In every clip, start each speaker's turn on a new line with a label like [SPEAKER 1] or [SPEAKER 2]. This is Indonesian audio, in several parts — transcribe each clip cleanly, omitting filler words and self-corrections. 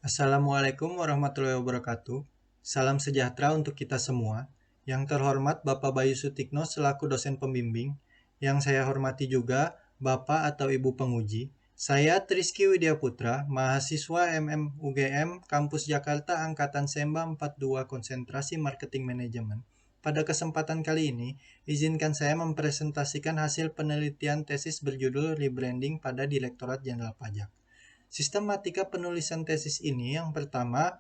[SPEAKER 1] Assalamualaikum warahmatullahi wabarakatuh. Salam sejahtera untuk kita semua. Yang terhormat Bapak Bayu Sutikno selaku dosen pembimbing. Yang saya hormati juga Bapak atau Ibu penguji. Saya Triski Widya Putra, mahasiswa UGM Kampus Jakarta Angkatan Semba 42 Konsentrasi Marketing Manajemen. Pada kesempatan kali ini, izinkan saya mempresentasikan hasil penelitian tesis berjudul Rebranding pada Direktorat Jenderal Pajak. Sistematika penulisan tesis ini yang pertama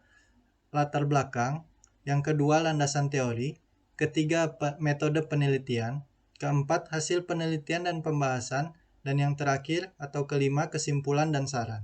[SPEAKER 1] latar belakang, yang kedua landasan teori, ketiga metode penelitian, keempat hasil penelitian dan pembahasan, dan yang terakhir atau kelima kesimpulan dan saran.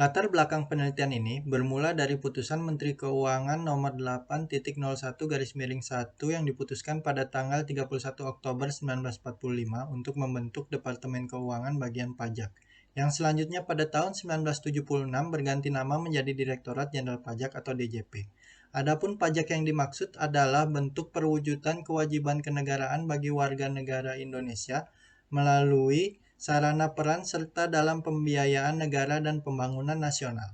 [SPEAKER 1] Latar belakang penelitian ini bermula dari putusan Menteri Keuangan nomor 8.01/1 yang diputuskan pada tanggal 31 Oktober 1945 untuk membentuk Departemen Keuangan Bagian Pajak, yang selanjutnya pada tahun 1976 berganti nama menjadi Direktorat Jenderal Pajak atau DJP. Adapun pajak yang dimaksud adalah bentuk perwujudan kewajiban kenegaraan bagi warga negara Indonesia melalui sarana peran serta dalam pembiayaan negara dan pembangunan nasional.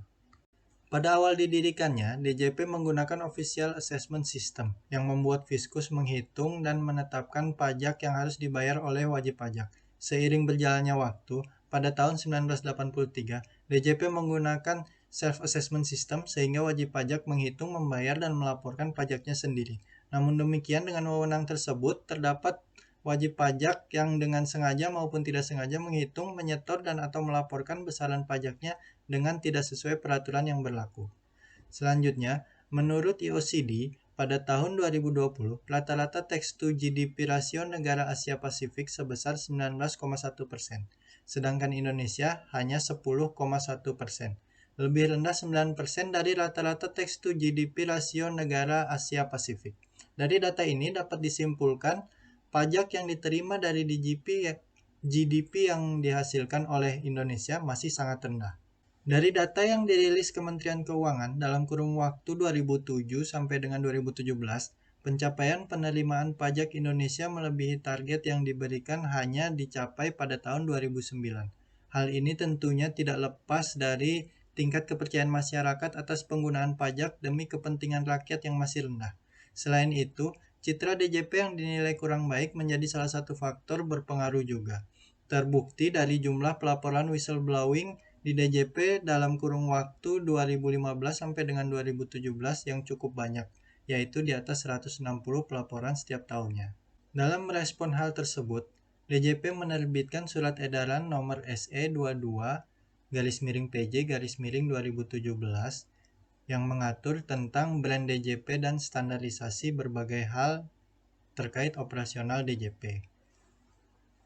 [SPEAKER 1] Pada awal didirikannya, DJP menggunakan Official Assessment System yang membuat Fiskus menghitung dan menetapkan pajak yang harus dibayar oleh wajib pajak. Seiring berjalannya waktu, pada tahun 1983, DJP menggunakan Self-Assessment System sehingga wajib pajak menghitung, membayar, dan melaporkan pajaknya sendiri. Namun demikian, dengan wewenang tersebut, terdapat wajib pajak yang dengan sengaja maupun tidak sengaja menghitung, menyetor, dan atau melaporkan besaran pajaknya dengan tidak sesuai peraturan yang berlaku. Selanjutnya, menurut OECD, pada tahun 2020, rata-rata tax to GDP rasio negara Asia Pasifik sebesar 19,1%, sedangkan Indonesia hanya 10,1%. Lebih rendah 9% dari rata-rata tax to GDP rasio negara Asia Pasifik. Dari data ini dapat disimpulkan pajak yang diterima dari GDP yang dihasilkan oleh Indonesia masih sangat rendah. Dari data yang dirilis Kementerian Keuangan dalam kurun waktu 2007 sampai dengan 2017, pencapaian penerimaan pajak Indonesia melebihi target yang diberikan hanya dicapai pada tahun 2009. Hal ini tentunya tidak lepas dari tingkat kepercayaan masyarakat atas penggunaan pajak demi kepentingan rakyat yang masih rendah. Selain itu, citra DJP yang dinilai kurang baik menjadi salah satu faktor berpengaruh juga. Terbukti dari jumlah pelaporan whistleblowing di DJP dalam kurun waktu 2015 sampai dengan 2017 yang cukup banyak, yaitu di atas 160 pelaporan setiap tahunnya. Dalam merespon hal tersebut, DJP menerbitkan surat edaran nomor SE 22/PJ/2017 yang mengatur tentang brand DJP dan standarisasi berbagai hal terkait operasional DJP.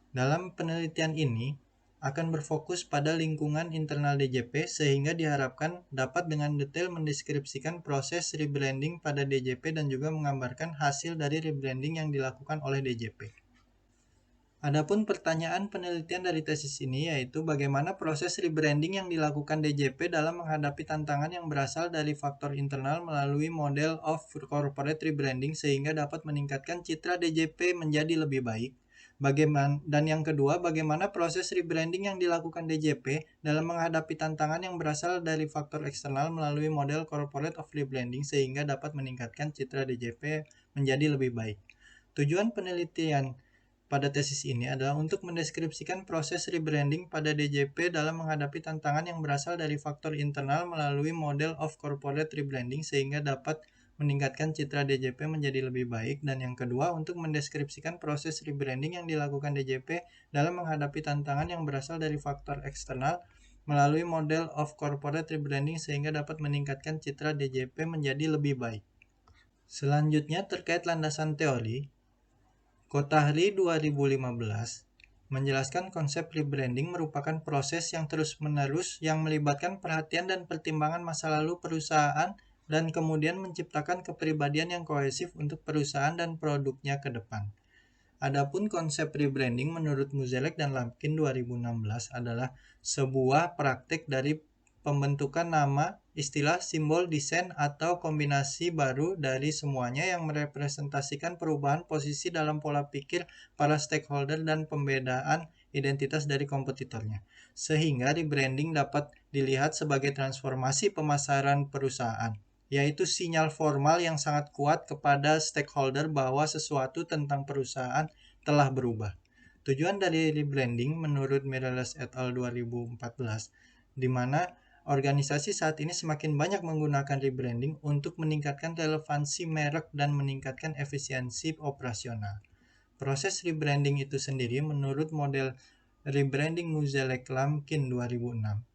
[SPEAKER 1] Dalam penelitian ini akan berfokus pada lingkungan internal DJP sehingga diharapkan dapat dengan detail mendeskripsikan proses rebranding pada DJP dan juga menggambarkan hasil dari rebranding yang dilakukan oleh DJP. Adapun pertanyaan penelitian dari tesis ini yaitu bagaimana proses rebranding yang dilakukan DJP dalam menghadapi tantangan yang berasal dari faktor internal melalui model of corporate rebranding sehingga dapat meningkatkan citra DJP menjadi lebih baik. Dan yang kedua, bagaimana proses rebranding yang dilakukan DJP dalam menghadapi tantangan yang berasal dari faktor eksternal melalui model corporate of rebranding sehingga dapat meningkatkan citra DJP menjadi lebih baik. Tujuan penelitian pada tesis ini adalah untuk mendeskripsikan proses rebranding pada DJP dalam menghadapi tantangan yang berasal dari faktor internal melalui model of corporate rebranding sehingga dapat meningkatkan citra DJP menjadi lebih baik, dan yang kedua untuk mendeskripsikan proses rebranding yang dilakukan DJP dalam menghadapi tantangan yang berasal dari faktor eksternal melalui model of corporate rebranding sehingga dapat meningkatkan citra DJP menjadi lebih baik. Selanjutnya terkait landasan teori, Kotahri 2015 menjelaskan konsep rebranding merupakan proses yang terus-menerus yang melibatkan perhatian dan pertimbangan masa lalu perusahaan dan kemudian menciptakan kepribadian yang kohesif untuk perusahaan dan produknya ke depan. Adapun konsep rebranding menurut Muzelek dan Lampkin 2016 adalah sebuah praktik dari pembentukan nama, istilah, simbol, desain, atau kombinasi baru dari semuanya yang merepresentasikan perubahan posisi dalam pola pikir para stakeholder dan pembedaan identitas dari kompetitornya. sehingga rebranding dapat dilihat sebagai transformasi pemasaran perusahaan, yaitu sinyal formal yang sangat kuat kepada stakeholder bahwa sesuatu tentang perusahaan telah berubah. Tujuan dari rebranding menurut Mireles et al. 2014, di mana organisasi saat ini semakin banyak menggunakan rebranding untuk meningkatkan relevansi merek dan meningkatkan efisiensi operasional. Proses rebranding itu sendiri menurut model rebranding Mosaic Lamkin 2006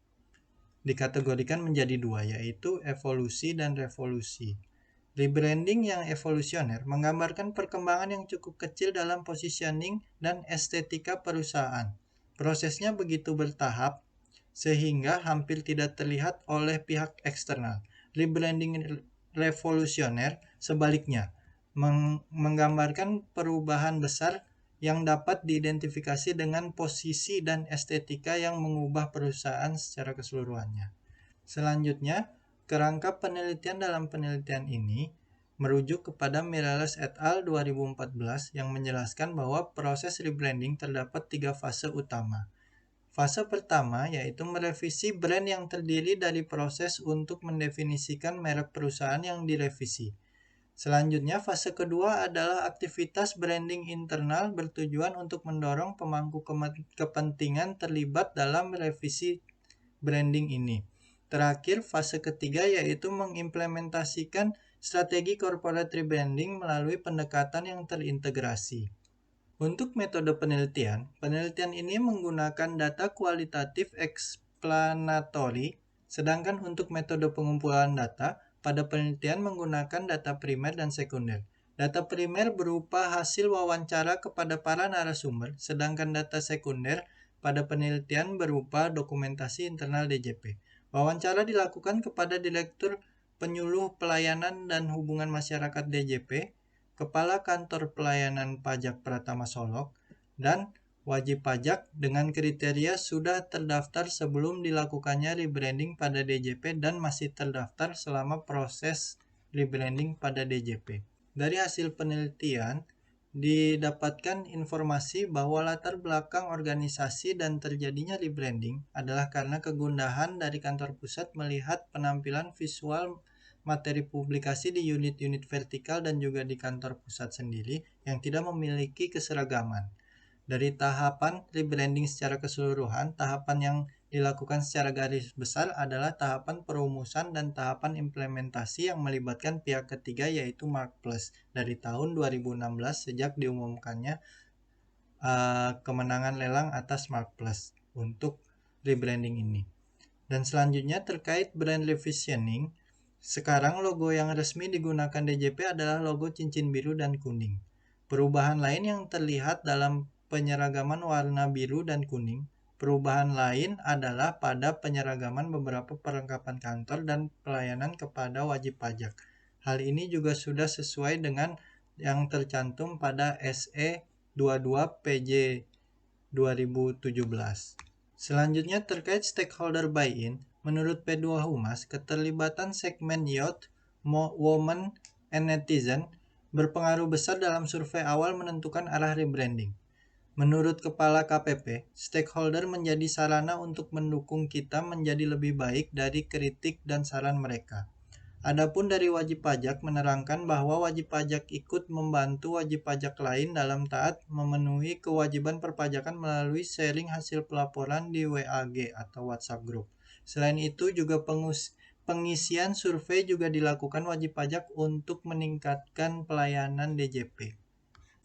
[SPEAKER 1] dikategorikan menjadi dua, yaitu evolusi dan revolusi. Rebranding yang evolusioner menggambarkan perkembangan yang cukup kecil dalam positioning dan estetika perusahaan. Prosesnya begitu bertahap sehingga hampir tidak terlihat oleh pihak eksternal. Rebranding revolusioner sebaliknya menggambarkan perubahan besar yang dapat diidentifikasi dengan posisi dan estetika yang mengubah perusahaan secara keseluruhannya. Selanjutnya, kerangka penelitian dalam penelitian ini merujuk kepada Mireles et al. 2014 yang menjelaskan bahwa proses rebranding terdapat 3 fase utama. Fase pertama yaitu merevisi brand yang terdiri dari proses untuk mendefinisikan merek perusahaan yang direvisi. Selanjutnya, fase kedua adalah aktivitas branding internal bertujuan untuk mendorong pemangku kepentingan terlibat dalam revisi branding ini. Terakhir, fase ketiga yaitu mengimplementasikan strategi corporate rebranding melalui pendekatan yang terintegrasi. Untuk metode penelitian ini menggunakan data kualitatif explanatory, sedangkan untuk metode pengumpulan data, pada penelitian menggunakan data primer dan sekunder. Data primer berupa hasil wawancara kepada para narasumber, sedangkan data sekunder pada penelitian berupa dokumentasi internal DJP. Wawancara dilakukan kepada Direktur Penyuluh Pelayanan dan Hubungan Masyarakat DJP, Kepala Kantor Pelayanan Pajak Pratama Solok, dan wajib pajak dengan kriteria sudah terdaftar sebelum dilakukannya rebranding pada DJP dan masih terdaftar selama proses rebranding pada DJP. Dari hasil penelitian, didapatkan informasi bahwa latar belakang organisasi dan terjadinya rebranding adalah karena kegundahan dari kantor pusat melihat penampilan visual materi publikasi di unit-unit vertikal dan juga di kantor pusat sendiri yang tidak memiliki keseragaman. Dari tahapan rebranding secara keseluruhan, tahapan yang dilakukan secara garis besar adalah tahapan perumusan dan tahapan implementasi yang melibatkan pihak ketiga yaitu Marketplace dari tahun 2016 sejak diumumkannya kemenangan lelang atas Marketplace untuk rebranding ini. Dan selanjutnya terkait brand revisioning, sekarang logo yang resmi digunakan DJP adalah logo cincin biru dan kuning. Perubahan lain yang terlihat dalam penyeragaman warna biru dan kuning. Perubahan lain adalah pada penyeragaman beberapa perlengkapan kantor dan pelayanan kepada wajib pajak. Hal ini juga sudah sesuai dengan yang tercantum pada SE 22 PJ 2017. Selanjutnya terkait stakeholder buy-in, menurut P2 Humas, keterlibatan segmen youth, women, and netizen berpengaruh besar dalam survei awal menentukan arah rebranding. Menurut Kepala KPP, stakeholder menjadi sarana untuk mendukung kita menjadi lebih baik dari kritik dan saran mereka. Adapun dari wajib pajak menerangkan bahwa wajib pajak ikut membantu wajib pajak lain dalam taat memenuhi kewajiban perpajakan melalui sharing hasil pelaporan di WAG atau WhatsApp Group. Selain itu juga pengisian survei juga dilakukan wajib pajak untuk meningkatkan pelayanan DJP.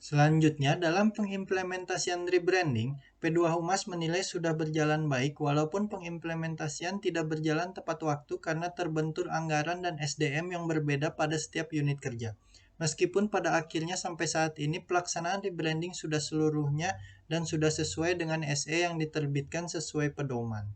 [SPEAKER 1] Selanjutnya, dalam pengimplementasian rebranding, P2 Humas menilai sudah berjalan baik walaupun pengimplementasian tidak berjalan tepat waktu karena terbentur anggaran dan SDM yang berbeda pada setiap unit kerja. Meskipun pada akhirnya sampai saat ini pelaksanaan rebranding sudah seluruhnya dan sudah sesuai dengan SE yang diterbitkan sesuai pedoman.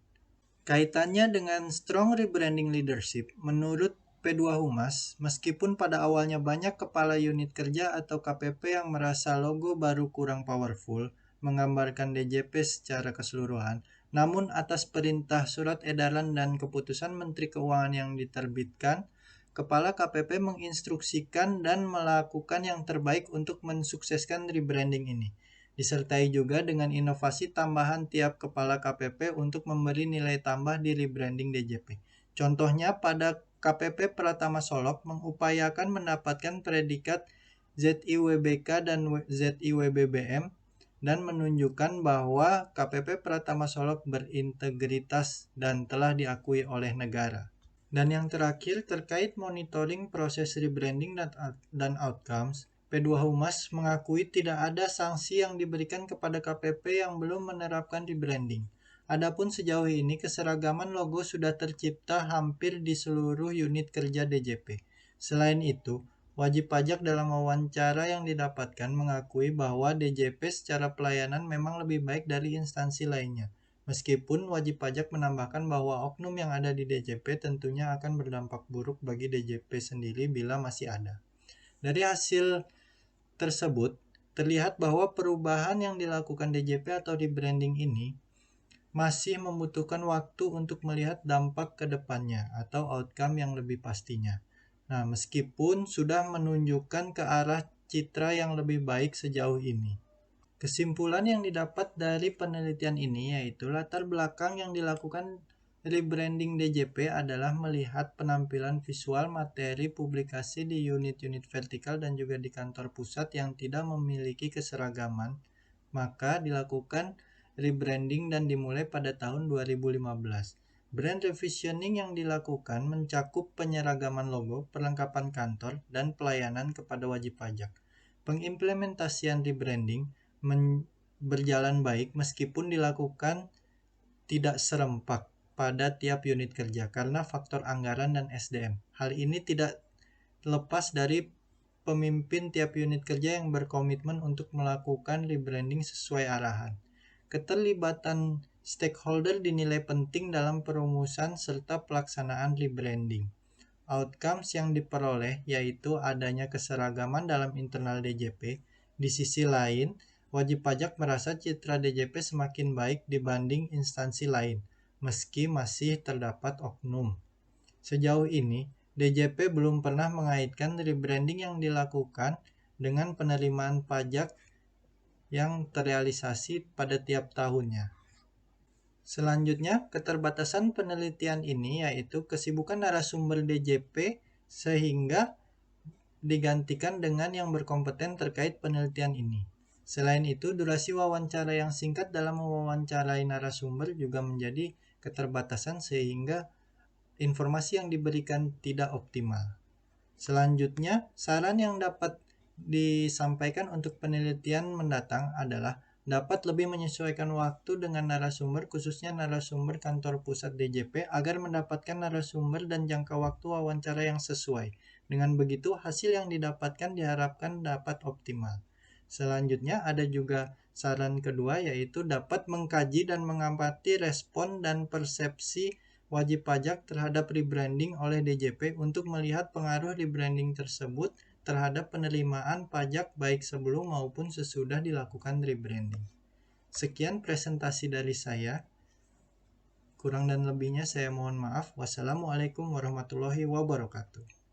[SPEAKER 1] Kaitannya dengan strong rebranding leadership, menurut P2 Humas, meskipun pada awalnya banyak kepala unit kerja atau KPP yang merasa logo baru kurang powerful, menggambarkan DJP secara keseluruhan, namun atas perintah surat edaran dan keputusan Menteri Keuangan yang diterbitkan, Kepala KPP menginstruksikan dan melakukan yang terbaik untuk mensukseskan rebranding ini. Disertai juga dengan inovasi tambahan tiap kepala KPP untuk memberi nilai tambah di rebranding DJP. Contohnya pada KPP Pratama Solok mengupayakan mendapatkan predikat ZIWBK dan ZIWBBM dan menunjukkan bahwa KPP Pratama Solok berintegritas dan telah diakui oleh negara. Dan yang terakhir terkait monitoring proses rebranding dan outcomes, P2 Humas mengakui tidak ada sanksi yang diberikan kepada KPP yang belum menerapkan rebranding. Adapun sejauh ini keseragaman logo sudah tercipta hampir di seluruh unit kerja DJP. Selain itu, wajib pajak dalam wawancara yang didapatkan mengakui bahwa DJP secara pelayanan memang lebih baik dari instansi lainnya. Meskipun wajib pajak menambahkan bahwa oknum yang ada di DJP tentunya akan berdampak buruk bagi DJP sendiri bila masih ada. Dari hasil tersebut, terlihat bahwa perubahan yang dilakukan DJP atau rebranding ini masih membutuhkan waktu untuk melihat dampak ke depannya atau outcome yang lebih pastinya. Nah, meskipun sudah menunjukkan ke arah citra yang lebih baik sejauh ini. Kesimpulan yang didapat dari penelitian ini yaitu latar belakang yang dilakukan rebranding DJP adalah melihat penampilan visual materi publikasi di unit-unit vertikal dan juga di kantor pusat yang tidak memiliki keseragaman, maka dilakukan rebranding dan dimulai pada tahun 2015. Brand revisioning yang dilakukan mencakup penyeragaman logo, perlengkapan kantor, dan pelayanan kepada wajib pajak. Pengimplementasian rebranding berjalan baik meskipun dilakukan tidak serempak pada tiap unit kerja karena faktor anggaran dan SDM. Hal ini tidak lepas dari pemimpin tiap unit kerja yang berkomitmen untuk melakukan rebranding sesuai arahan. Keterlibatan stakeholder dinilai penting dalam perumusan serta pelaksanaan rebranding. Outcomes yang diperoleh yaitu adanya keseragaman dalam internal DJP. Di sisi lain, wajib pajak merasa citra DJP semakin baik dibanding instansi lain, meski masih terdapat oknum. Sejauh ini, DJP belum pernah mengaitkan rebranding yang dilakukan dengan penerimaan pajak yang terrealisasi pada tiap tahunnya. Selanjutnya, keterbatasan penelitian ini yaitu kesibukan narasumber DJP sehingga digantikan dengan yang berkompeten terkait penelitian ini. Selain itu, durasi wawancara yang singkat dalam mewawancarai narasumber juga menjadi keterbatasan sehingga informasi yang diberikan tidak optimal. Selanjutnya, saran yang dapat disampaikan untuk penelitian mendatang adalah dapat lebih menyesuaikan waktu dengan narasumber, khususnya narasumber kantor pusat DJP, agar mendapatkan narasumber dan jangka waktu wawancara yang sesuai. Dengan begitu, hasil yang didapatkan diharapkan dapat optimal. Selanjutnya, ada juga saran kedua, yaitu dapat mengkaji dan mengamati respon dan persepsi wajib pajak terhadap rebranding oleh DJP untuk melihat pengaruh rebranding tersebut terhadap penerimaan pajak baik sebelum maupun sesudah dilakukan rebranding. Sekian presentasi dari saya. Kurang dan lebihnya saya mohon maaf. Wassalamualaikum warahmatullahi wabarakatuh.